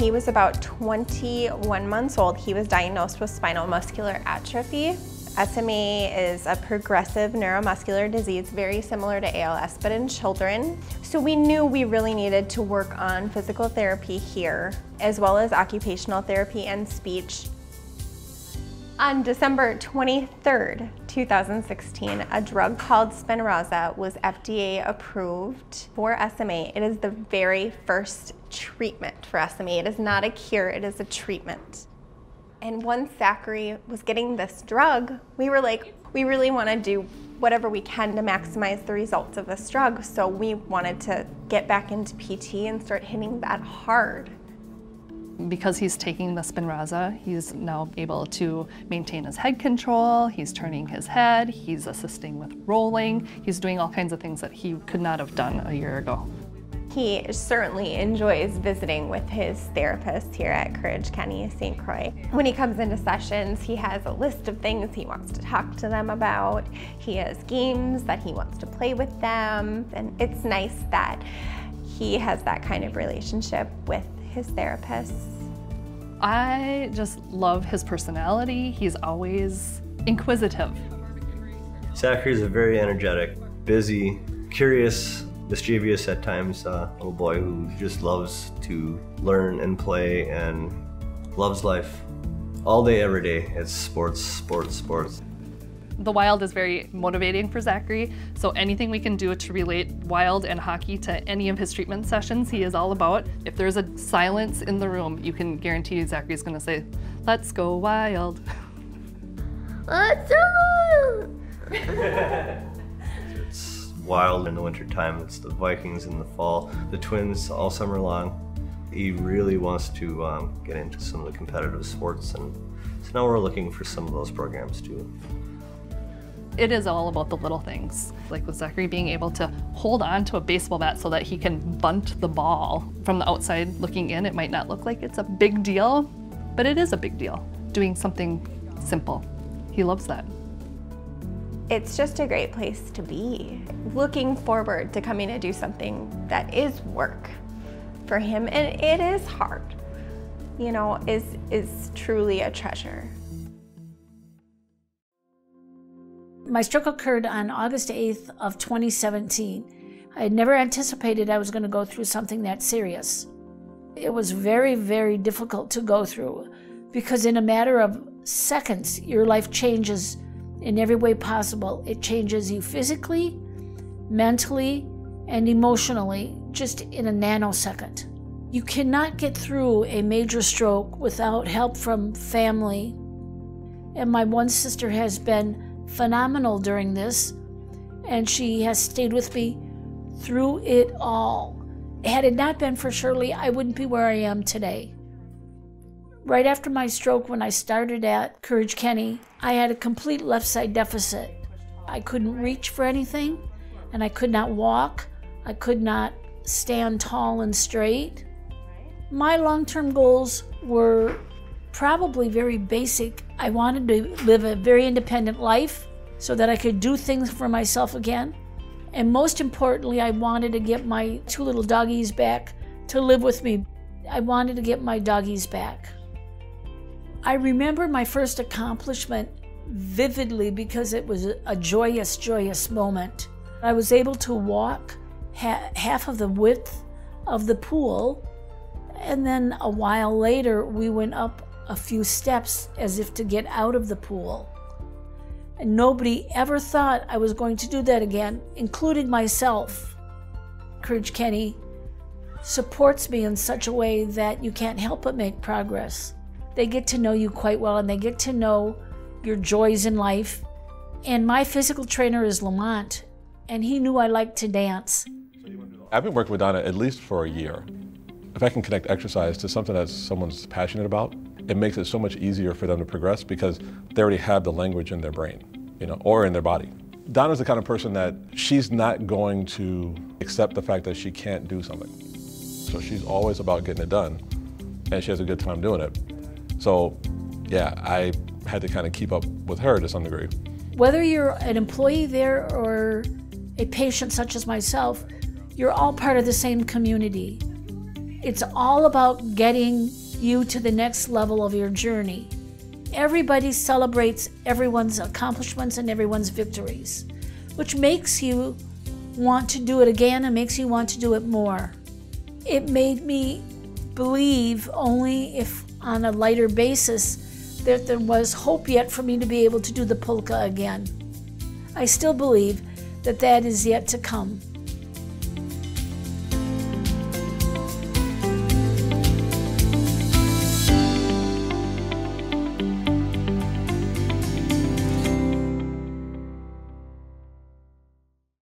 he was about 21 months old, he was diagnosed with spinal muscular atrophy. SMA is a progressive neuromuscular disease, very similar to ALS, but in children. So we knew we really needed to work on physical therapy here, as well as occupational therapy and speech. On December 23rd, 2016, a drug called Spinraza was FDA approved for SMA. It is the very first treatment for SMA. It is not a cure, it is a treatment. And once Zachary was getting this drug, we were like, we really want to do whatever we can to maximize the results of this drug. So we wanted to get back into PT and start hitting that hard. Because he's taking the Spinraza, he's now able to maintain his head control, he's turning his head, he's assisting with rolling, he's doing all kinds of things that he could not have done a year ago. He certainly enjoys visiting with his therapist here at Kenny St. Croix. When he comes into sessions, he has a list of things he wants to talk to them about. He has games that he wants to play with them, and it's nice that he has that kind of relationship with his therapist. I just love his personality. He's always inquisitive. Zachary is a very energetic, busy, curious, mischievous at times little boy who just loves to learn and play and loves life. All day, every day, it's sports, sports, sports. The wild is very motivating for Zachary, so anything we can do to relate wild and hockey to any of his treatment sessions, he is all about. If there's a silence in the room, you can guarantee Zachary's gonna say, "Let's go wild." Let's go wild! It's wild in the winter time. It's the Vikings in the fall, the Twins all summer long. He really wants to get into some of the competitive sports, and so now we're looking for some of those programs too. It is all about the little things. Like with Zachary being able to hold on to a baseball bat so that he can bunt the ball. From the outside looking in, it might not look like it's a big deal, but it is a big deal. Doing something simple. He loves that. It's just a great place to be. Looking forward to coming to do something that is work for him, and it is hard, you know, is truly a treasure. My stroke occurred on August 8th of 2017. I had never anticipated I was going to go through something that serious. It was very, very difficult to go through because in a matter of seconds, your life changes in every way possible. It changes you physically, mentally, and emotionally, just in a nanosecond. You cannot get through a major stroke without help from family. And my one sister has been phenomenal during this, and she has stayed with me through it all. Had it not been for Shirley, I wouldn't be where I am today. Right after my stroke, when I started at Courage Kenny, I had a complete left side deficit. I couldn't reach for anything, and I could not walk. I could not stand tall and straight. My long-term goals were probably very basic. I wanted to live a very independent life so that I could do things for myself again. And most importantly, I wanted to get my two little doggies back to live with me. I wanted to get my doggies back. I remember my first accomplishment vividly because it was a joyous, joyous moment. I was able to walk half of the width of the pool, and then a while later, we went up a few steps as if to get out of the pool. And nobody ever thought I was going to do that again, including myself. Courage Kenny supports me in such a way that you can't help but make progress. They get to know you quite well, and they get to know your joys in life. And my physical trainer is Lamont, and he knew I liked to dance. I've been working with Donna at least for a year. If I can connect exercise to something that someone's passionate about, it makes it so much easier for them to progress because they already have the language in their brain, you know, or in their body. Donna's the kind of person that she's not going to accept the fact that she can't do something. So she's always about getting it done, and she has a good time doing it. So yeah, I had to kind of keep up with her to some degree. Whether you're an employee there or a patient such as myself, you're all part of the same community. It's all about getting you to the next level of your journey. Everybody celebrates everyone's accomplishments and everyone's victories, which makes you want to do it again and makes you want to do it more. It made me believe, only if on a lighter basis, that there was hope yet for me to be able to do the polka again. I still believe that that is yet to come.